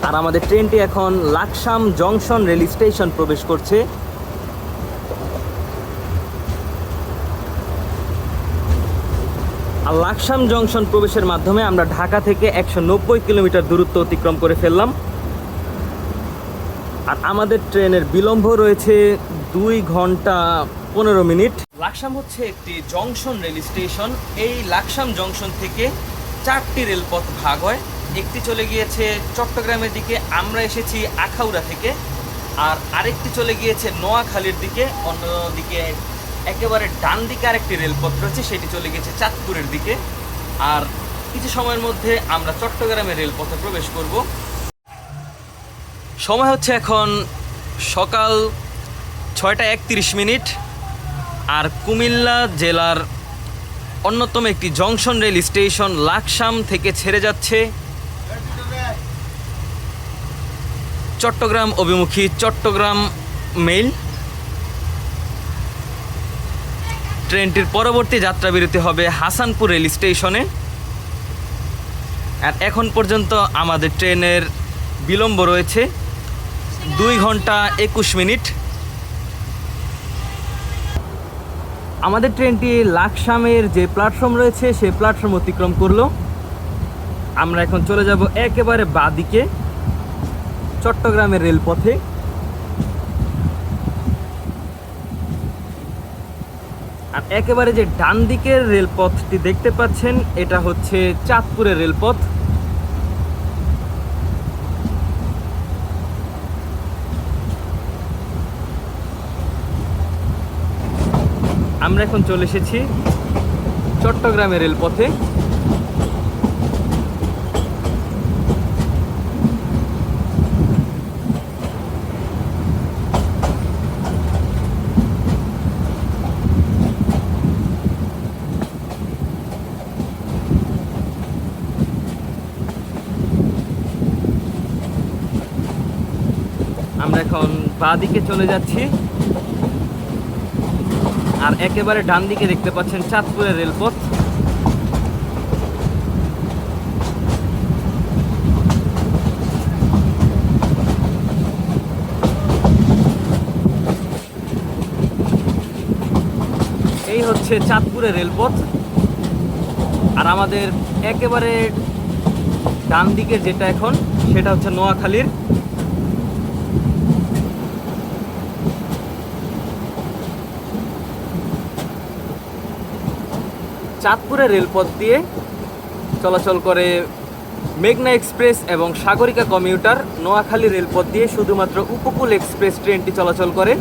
আর আমাদের ট্রেনটি এখন লাকসাম জংশন রেল স্টেশন প্রবেশ করছে। আর লাকসাম জংশন প্রবেশের মাধ্যমে আমরা ঢাকা থেকে 190 কিলোমিটার দূরত্ব অতিক্রম করে ফেললাম। আর আমাদের ট্রেনের বিলম্ব রয়েছে 2 ঘন্টা 15 মিনিট। লাকসাম হচ্ছে একটি জংশন রেল স্টেশন। এই লাকসাম জংশন থেকে 4টি রেলপথ ভাগ হয়। একটি চলে গিয়েছে চট্টগ্রামের দিকে, আমরা এসেছি আখাউড়া থেকে। আর আরেকটি চলে গিয়েছে নোয়াখালীর দিকে। অন্যদিকে একেবারে ডান দিকে আরেকটি রেলপথ রয়েছে, সেটি চলে গেছে চাঁদপুরের দিকে। আর কিছু সময়ের মধ্যে আমরা চট্টগ্রামের রেলপথে প্রবেশ করব। সময় হচ্ছে এখন সকাল 6:31। আর কুমিল্লা জেলার অন্যতম একটি জংশন রেল স্টেশন লাকসাম থেকে ছেড়ে যাচ্ছে চট্টগ্রাম অভিমুখী চট্টগ্রাম মেইল। ট্রেনটির পরবর্তী যাত্রা বিরতি হবে হাসানপুর রেল স্টেশনে। আর এখন পর্যন্ত আমাদের ট্রেনের বিলম্ব রয়েছে 2 ঘন্টা 21 মিনিট। আমাদের ট্রেনটি লাকসামের যে প্ল্যাটফর্ম রয়েছে সেই প্ল্যাটফর্ম অতিক্রম করলো। আমরা এখন চলে যাব একেবারে বাঁদিকে চট্টগ্রামের রেলপথে। আর একেবারে যে ডান দিকের রেলপথটি দেখতে পাচ্ছেন, এটা হচ্ছে চাঁদপুরের রেলপথ। আমরা এখন চলে এসেছি চট্টগ্রামের রেলপথে। আমরা এখন বাঁ দিকে চলে যাচ্ছি। আর একেবারে ডান দিকে দেখতে পাচ্ছেন চাঁদপুরের রেলপথ। এই হচ্ছে চাঁদপুরের রেলপথ। আর আমাদের একেবারে ডান দিকে যেটা এখন, সেটা হচ্ছে নোয়াখালীর। চাঁদপুরের রেলপথ দিয়ে চলাচল করে মেঘনা এক্সপ্রেস এবং সাগরিকা কমিউটার। নোয়াখালী রেলপথ দিয়ে শুধুমাত্র উপকূল এক্সপ্রেস ট্রেনটি চলাচল করে।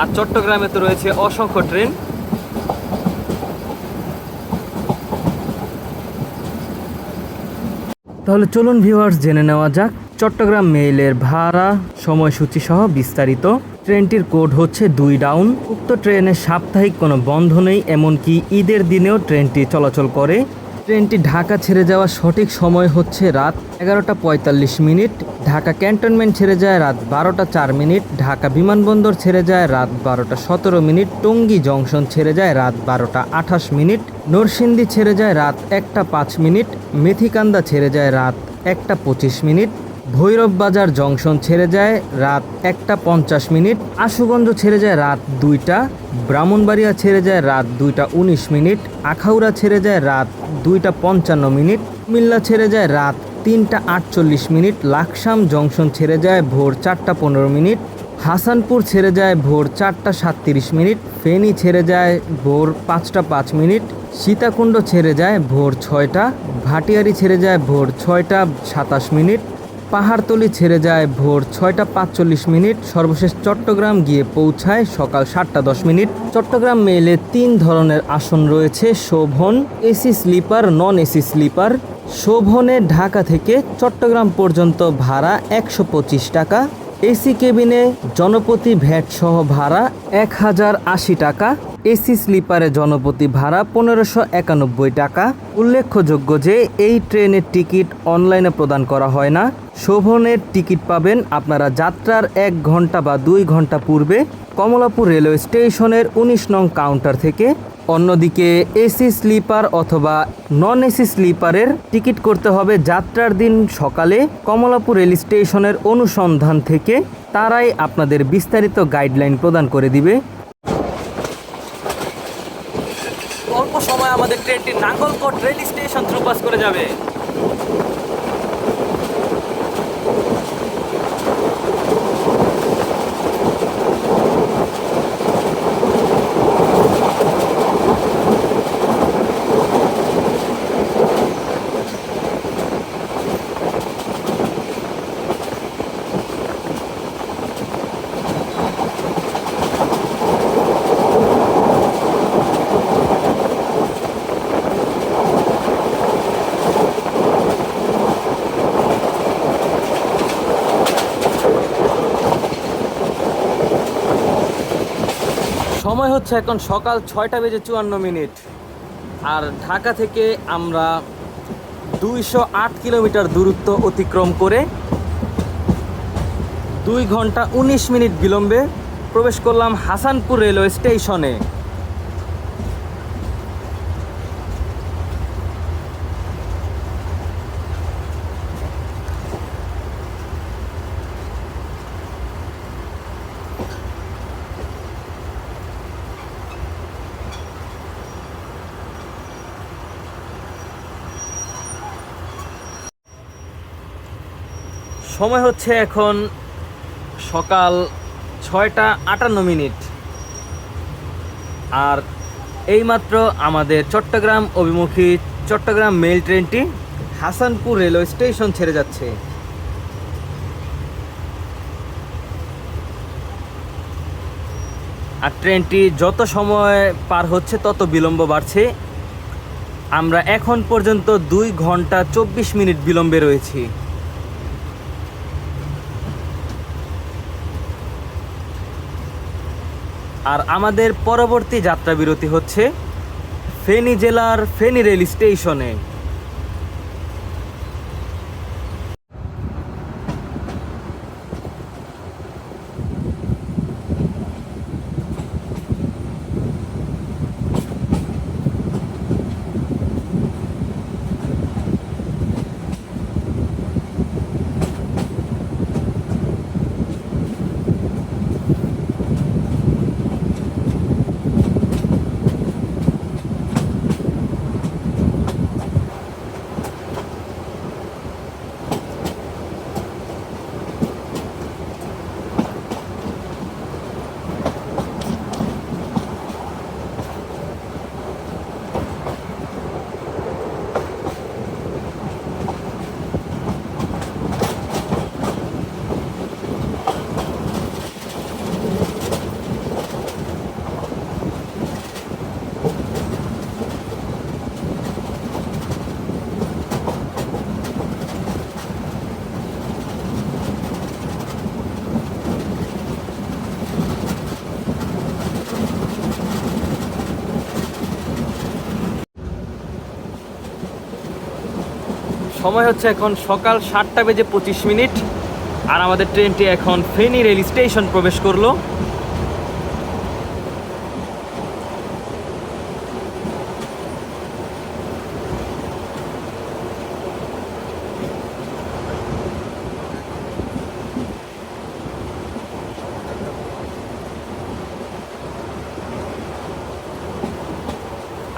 আর চট্টগ্রামে তো রয়েছে অসংখ্য ট্রেন। তাহলে চলুন ভিউয়ার্স, জেনে নেওয়া যাক চট্টগ্রাম মেইলের ভাড়া, সময়সূচি সহ বিস্তারিত। ট্রেনটির কোড হচ্ছে 2 ডাউন। উক্ত ট্রেনের সাপ্তাহিক কোনো বন্ধ নেই, এমনকি ঈদের দিনেও ট্রেনটি চলাচল করে। ট্রেনটি ঢাকা ছেড়ে যাওয়ার সঠিক সময় হচ্ছে রাত 11:45। ঢাকা ক্যান্টনমেন্ট ছেড়ে যায় রাত 12:04। ঢাকা বিমানবন্দর ছেড়ে যায় রাত 12:17। টঙ্গী জংশন ছেড়ে যায় রাত 12:28। নরসিংদী ছেড়ে যায় রাত 1:05। মেথিকান্দা ছেড়ে যায় রাত 1:25। ভৈরব বাজার জংশন ছেড়ে যায় রাত 1:50। আশুগঞ্জ ছেড়ে যায় রাত 2টা। ব্রাহ্মণবাড়িয়া ছেড়ে যায় রাত 2:19। আখাউড়া ছেড়ে যায় রাত 2:55। কুমিল্লা ছেড়ে যায় রাত 3:48। লাকসাম জংশন ছেড়ে যায় ভোর 4:15। হাসানপুর ছেড়ে যায় ভোর 4:37। ফেনী ছেড়ে যায় ভোর 5:05। সীতাকুণ্ড ছেড়ে যায় ভোর 6টা। ভাটিয়ারি ছেড়ে যায় ভোর 6:27। পাহাড়তলি ছেড়ে যায় ভোর 6:45। সর্বশেষ চট্টগ্রাম গিয়ে পৌঁছায় সকাল 7:10। চট্টগ্রাম মেইলে 3 ধরনের আসন রয়েছে: Shovon, AC sleeper, non AC sleeper. শোভনে ঢাকা থেকে চট্টগ্রাম পর্যন্ত ভাড়া 125 টাকা। এসি কেবিনে জনপ্রতি ভ্যাট সহ ভাড়া 1080 টাকা। এসি স্লিপারে জনপ্রতি ভাড়া 1591 টাকা। উল্লেখযোগ্য যে এই ট্রেনের টিকিট অনলাইনে প্রদান করা হয় না। শোভনের টিকিট পাবেন আপনারা যাত্রার 1 ঘন্টা বা 2 ঘন্টা পূর্বে কমলাপুর রেলওয়ে স্টেশনের 19 নং কাউন্টার থেকে। অন্যদিকে এসি স্লিপার অথবা নন এসি স্লিপারের টিকিট করতে হবে যাত্রার দিন সকালে কমলাপুর রেল স্টেশনের অনুসন্ধান থেকে। তারাই আপনাদের বিস্তারিত গাইডলাইন প্রদান করে দিবে। অল্প সময় আমাদের ট্রেনটি Nangalkot rail station through pass করে যাবে। সময় হচ্ছে এখন সকাল 6:54। আর ঢাকা থেকে আমরা 208 কিলোমিটার দূরত্ব অতিক্রম করে 2 ঘন্টা 19 মিনিট বিলম্বে প্রবেশ করলাম হাসানপুর রেলওয়ে স্টেশনে। সময় হচ্ছে এখন সকাল 6:58। আর এইমাত্র আমাদের চট্টগ্রাম অভিমুখী চট্টগ্রাম মেল ট্রেনটি হাসানপুর রেলওয়ে স্টেশন ছেড়ে যাচ্ছে। আর ট্রেনটি যত সময় পার হচ্ছে তত বিলম্ব বাড়ছে। আমরা এখন পর্যন্ত 2 ঘন্টা 24 মিনিট বিলম্বে রয়েছি। আর আমাদের পরবর্তী যাত্রা বিরতি হচ্ছে ফেনী জেলার ফেনী রেল স্টেশনে। সময় হচ্ছে এখন সকাল 7:25। আর আমাদের ট্রেনটি এখন ফেনী রেল স্টেশন প্রবেশ করলো।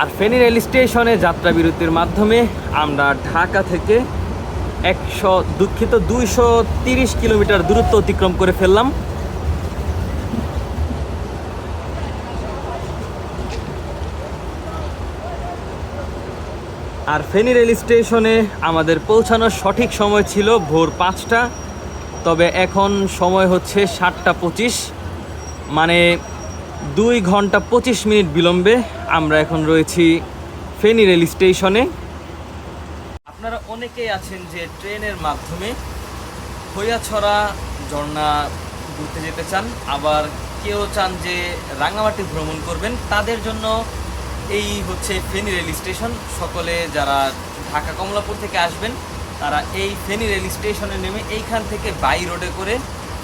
আর ফেনী রেল স্টেশনে যাত্রা বিরতির মাধ্যমে আমরা ঢাকা থেকে 230 কিলোমিটার দূরত্ব অতিক্রম করে ফেললাম। আর ফেনী রেল স্টেশনে আমাদের পৌঁছানোর সঠিক সময় ছিল ভোর 5টা, তবে এখন সময় হচ্ছে 7:25, মানে 2 ঘন্টা 25 মিনিট বিলম্বে আমরা এখন রয়েছি ফেনী রেল স্টেশনে। আপনারা অনেকেই আছেন যে ট্রেনের মাধ্যমে খৈয়াছড়া ঝর্ণা ঘুরতে যেতে চান, আবার কেউ চান যে রাঙামাটি ভ্রমণ করবেন তাদের জন্য এই হচ্ছে ফেনী রেল স্টেশন। সকলে যারা ঢাকা কমলাপুর থেকে আসবেন তারা এই ফেনী রেল স্টেশনে নেমে এইখান থেকে বাই রোডে করে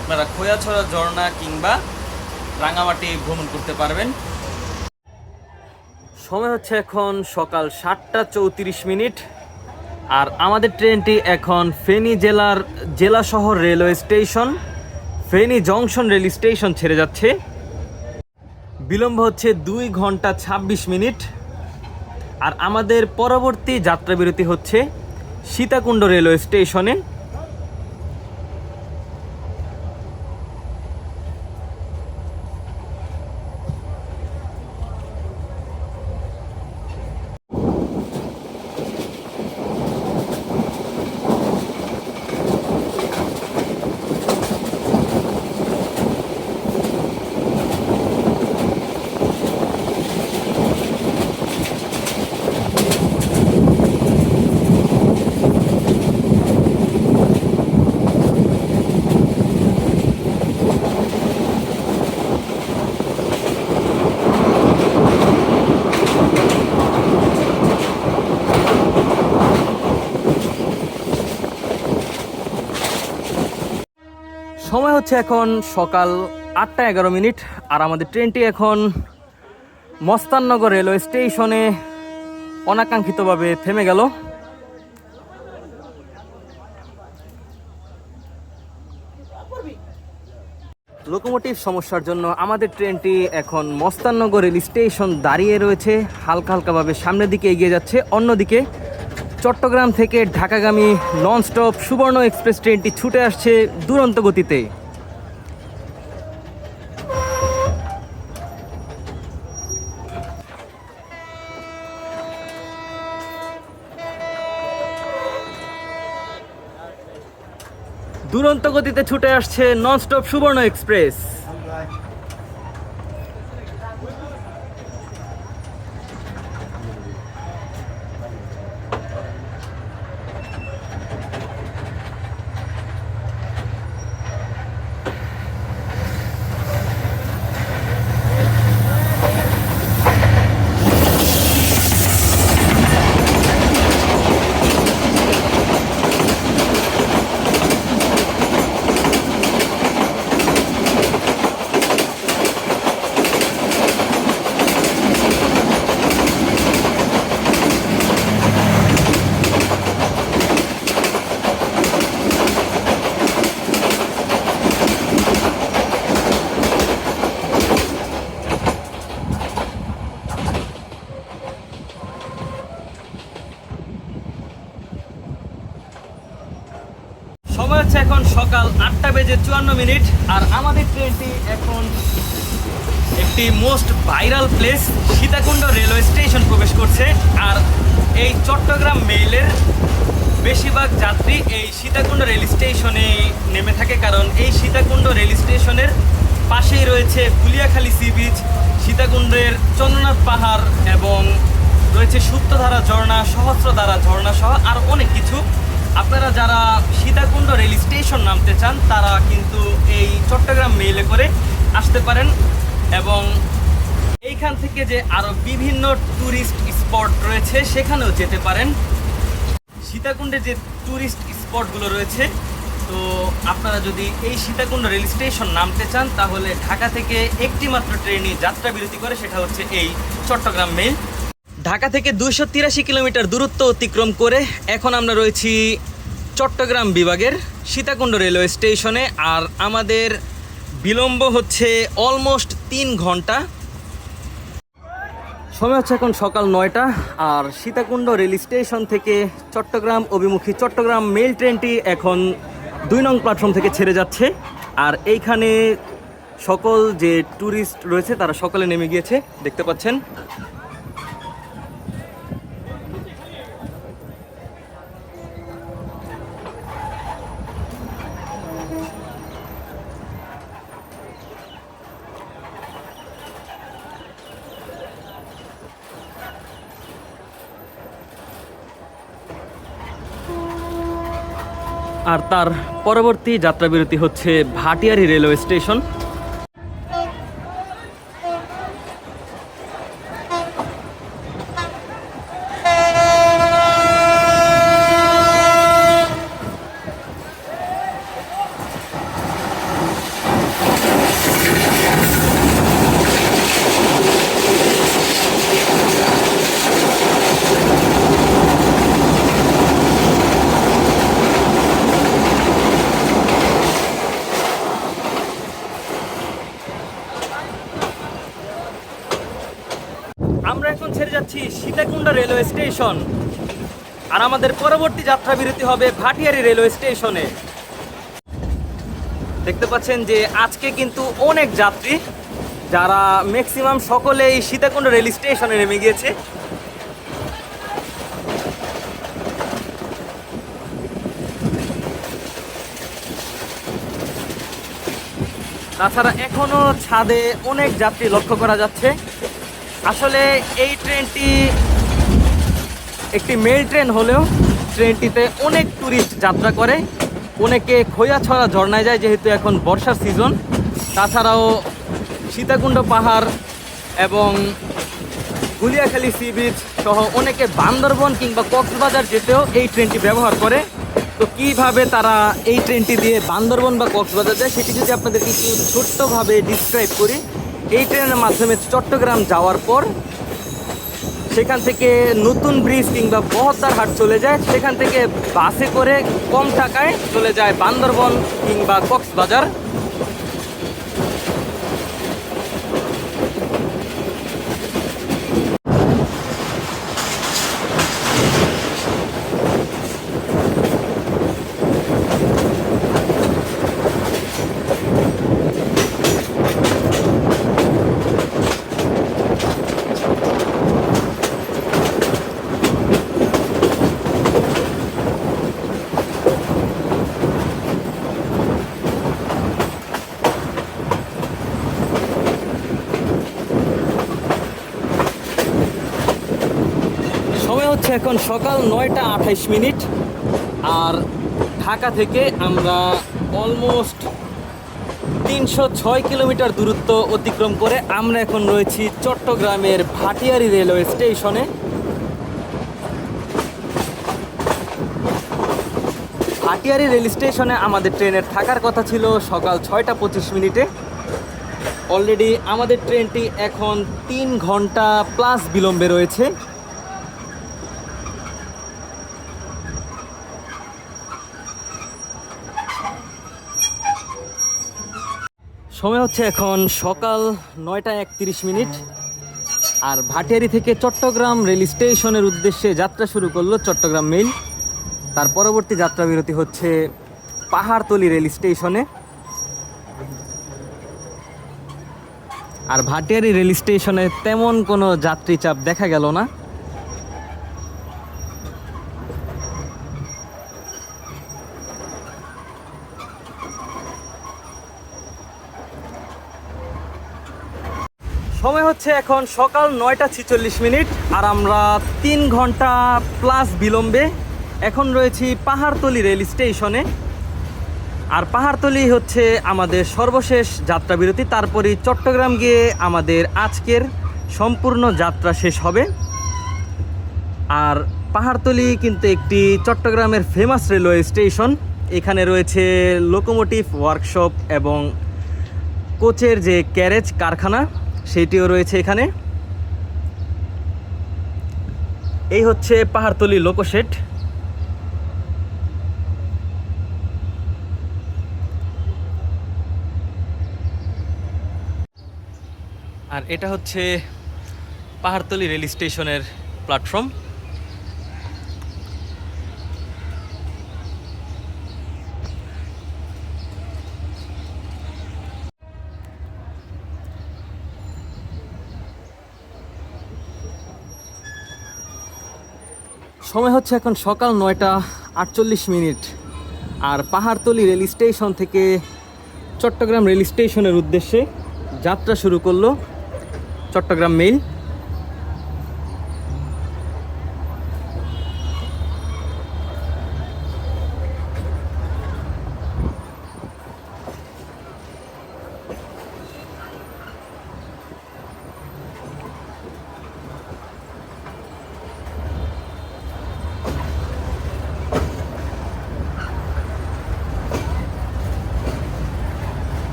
আপনারা খোয়াছড়া ঝর্ণা কিংবা রাঙামাটি ভ্রমণ করতে পারবেন। সময় হচ্ছে এখন সকাল 7:34। আর আমাদের ট্রেনটি এখন ফেনী জেলার জেলা শহর railway station Feni junction rail station ছেড়ে যাচ্ছে। বিলম্ব হচ্ছে 2 ঘন্টা 26 মিনিট। আর আমাদের পরবর্তী যাত্রা বিরতি হচ্ছে সীতাকুণ্ড রেলওয়ে স্টেশনে। সময় হচ্ছে এখন সকাল 8:11। আর আমাদের ট্রেনটি এখন মস্তাননগর রেলওয়ে স্টেশনে অনাকাঙ্ক্ষিতভাবে থেমে গেল। লোকোমোটিভ সমস্যার জন্য আমাদের ট্রেনটি এখন মস্তাননগর রেল স্টেশন দাঁড়িয়ে রয়েছে, হালকা হালকাভাবে সামনের দিকে এগিয়ে যাচ্ছে। অন্যদিকে চট্টগ্রাম থেকে ঢাকাগামী ননস্টপ সুবর্ণ এক্সপ্রেস ট্রেনটি ছুটে আসছে দুরন্ত গতিতে। দুরন্ত গতিতে ছুটে আসছে ননস্টপ সুবর্ণ এক্সপ্রেস। সময় হচ্ছে এখন সকাল 8:54। আর আমাদের ট্রেনটি এখন একটি most viral place Sitakunda railway station প্রবেশ করছে। আর এই চট্টগ্রাম মেইলের বেশিরভাগ যাত্রী এই সীতাকুণ্ড রেল স্টেশনেই নেমে থাকে, কারণ এই সীতাকুণ্ড রেল স্টেশনের পাশেই রয়েছে গুলিয়াখালী সি বিচ, সীতাকুণ্ডের চন্দ্রনাথ পাহাড় এবং রয়েছে সুপ্তধারা ঝর্ণা, সহস্রধারা ঝর্ণা সহ আরও অনেক কিছু। আপনারা যারা সীতাকুণ্ড রেল স্টেশন নামতে চান তারা কিন্তু এই চট্টগ্রাম মেইলে করে আসতে পারেন। এবং এইখান থেকে যে আরও বিভিন্ন ট্যুরিস্ট স্পট রয়েছে সেখানেও যেতে পারেন। সীতাকুণ্ডে যে ট্যুরিস্ট স্পটগুলো রয়েছে, তো আপনারা যদি এই সীতাকুণ্ড রেল স্টেশন নামতে চান তাহলে ঢাকা থেকে একটি মাত্র ট্রেনই যাত্রা বিরতি করে, সেটা হচ্ছে এই চট্টগ্রাম মেইল। ঢাকা থেকে 283 কিলোমিটার দূরত্ব অতিক্রম করে এখন আমরা রয়েছি চট্টগ্রাম বিভাগের সীতাকুণ্ড রেলওয়ে স্টেশনে। আর আমাদের বিলম্ব হচ্ছে অলমোস্ট 3 ঘন্টা। সময় হচ্ছে এখন সকাল 9টা। আর সীতাকুণ্ড রেল স্টেশন থেকে চট্টগ্রাম অভিমুখী চট্টগ্রাম মেল ট্রেনটি এখন 2 নং প্ল্যাটফর্ম থেকে ছেড়ে যাচ্ছে। আর এইখানে সকল যে ট্যুরিস্ট রয়েছে তারা সকলে নেমে গিয়েছে, দেখতে পাচ্ছেন। আর তার পরবর্তী যাত্রাবিরতি হচ্ছে ভাটিয়ারি রেলওয়ে স্টেশন। আমরা এখন ছেড়ে যাচ্ছি সীতাকুণ্ড রেলওয়ে স্টেশন, আর আমাদের পরবর্তী যাত্রা বিরতি হবে ভাটিয়ারি রেলওয়ে স্টেশনে। দেখতে পাচ্ছেন যে আজকে কিন্তু অনেক যাত্রী, যারা ম্যাক্সিমাম সকলেই সীতাকুণ্ড রেল স্টেশনে নেমে গিয়েছে। তাছাড়া এখনো ছাদে অনেক যাত্রী লক্ষ্য করা যাচ্ছে। আসলে এই ট্রেনটি একটি মেল ট্রেন হলেও ট্রেনটিতে অনেক ট্যুরিস্ট যাত্রা করে। অনেকে খৈয়াছড়া ঝর্ণায় যায়, যেহেতু এখন বর্ষার সিজন। তাছাড়াও সীতাকুণ্ড পাহাড় এবং গুলিয়াখালী সি বিচ সহ অনেকে বান্দরবন কিংবা কক্সবাজার যেতেও এই ট্রেনটি ব্যবহার করে। তো কীভাবে তারা এই ট্রেনটি দিয়ে বান্দরবন বা কক্সবাজার যায় সেটি যদি আপনাদেরকে একটু ছোট্টভাবে ডিসক্রাইব করি। এই ট্রেনের মাধ্যমে চট্টগ্রাম যাওয়ার পর সেখান থেকে নতুন ব্রিজ কিংবা বহদ্দার হাট চলে যায়, সেখান থেকে বাসে করে কম টাকায় চলে যায় বান্দরবন কিংবা কক্সবাজার। সময় হচ্ছে এখন সকাল 9টা 28 মিনিট, আর ঢাকা থেকে আমরা অলমোস্ট 306 কিলোমিটার দূরত্ব অতিক্রম করে আমরা এখন রয়েছি চট্টগ্রামের ভাটিয়ারি রেলওয়ে স্টেশনে। ভাটিয়ারি রেল স্টেশনে আমাদের ট্রেনের থাকার কথা ছিল সকাল 6টা 25 মিনিটে। অলরেডি আমাদের ট্রেনটি এখন 3 ঘন্টা প্লাস বিলম্বে রয়েছে। সময় হচ্ছে এখন সকাল 9টা 31 মিনিট, আর ভাটিয়ারি থেকে চট্টগ্রাম রেল স্টেশনের উদ্দেশ্যে যাত্রা শুরু করলো চট্টগ্রাম মেইল। তার পরবর্তী যাত্রা বিরতি হচ্ছে পাহাড়তলী রেল স্টেশনে। আর ভাটিয়ারি রেল স্টেশনে তেমন কোনো যাত্রী চাপ দেখা গেল না। সময় হচ্ছে এখন সকাল 9টা 46 মিনিট, আর আমরা 3 ঘন্টা প্লাস বিলম্বে এখন রয়েছি পাহাড়তলী রেল স্টেশনে। আর পাহাড়তলী হচ্ছে আমাদের সর্বশেষ যাত্রা বিরতি, তারপরে চট্টগ্রাম গিয়ে আমাদের আজকের সম্পূর্ণ যাত্রা শেষ হবে। আর পাহাড়তলী কিন্তু একটি চট্টগ্রামের ফেমাস রেলওয়ে স্টেশন। এখানে রয়েছে লোকোমোটিভ ওয়ার্কশপ এবং কোচের যে ক্যারেজ কারখানা সেইটিও রয়েছে এখানে। এই হচ্ছে পাহাড়তলী লোকোশেড। আর এটা হচ্ছে পাহাড়তলী রেল স্টেশনের প্ল্যাটফর্ম। সময় হচ্ছে এখন সকাল 9টা 48 মিনিট, আর পাহাড়তলী রেল স্টেশন থেকে চট্টগ্রাম রেল স্টেশনের উদ্দেশ্যে যাত্রা শুরু করলো চট্টগ্রাম মেইল।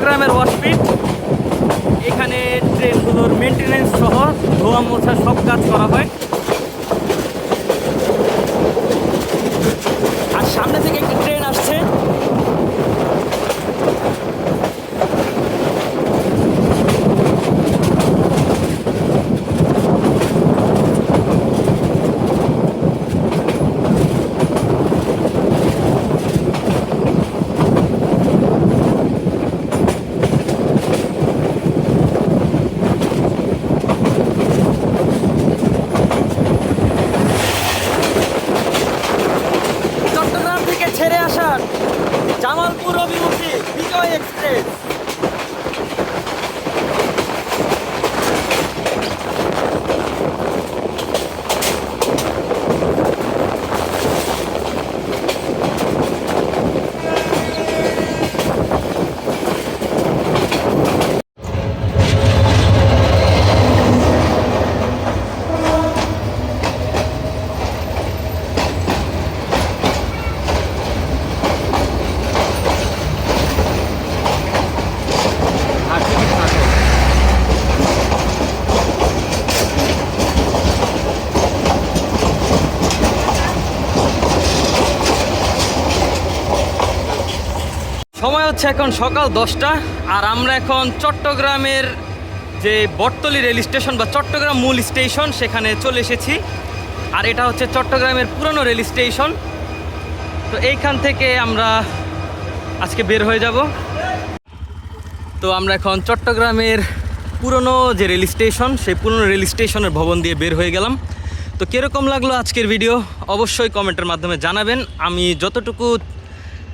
চট্টগ্রামের ওয়াশপিট। এখানে ট্রেনগুলোর মেনটেনেন্স সহ ধোয়া মোছা সব কাজ করা হয়। আর সামনে থেকে একটি ট্রেন আসছে। চট্টগ্রাম থেকে ছেড়ে আসার জামালপুর অভিমুখী বিজয় এক্সপ্রেস। সময় হচ্ছে এখন সকাল 10টা, আর আমরা এখন চট্টগ্রামের যে বটতলী রেল স্টেশন বা চট্টগ্রাম মূল স্টেশন সেখানে চলে এসেছি। আর এটা হচ্ছে চট্টগ্রামের পুরনো রেল স্টেশন। তো এইখান থেকে আমরা আজকে বের হয়ে যাব। তো আমরা এখন চট্টগ্রামের পুরনো যে রেল স্টেশন সেই পুরনো রেল স্টেশনের ভবন দিয়ে বের হয়ে গেলাম। তো কীরকম লাগলো আজকের ভিডিও অবশ্যই কমেন্টের মাধ্যমে জানাবেন। আমি যতটুকু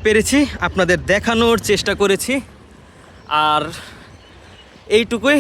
পেরেছি আপনাদের দেখানোর চেষ্টা করেছি, আর এইটুকুই।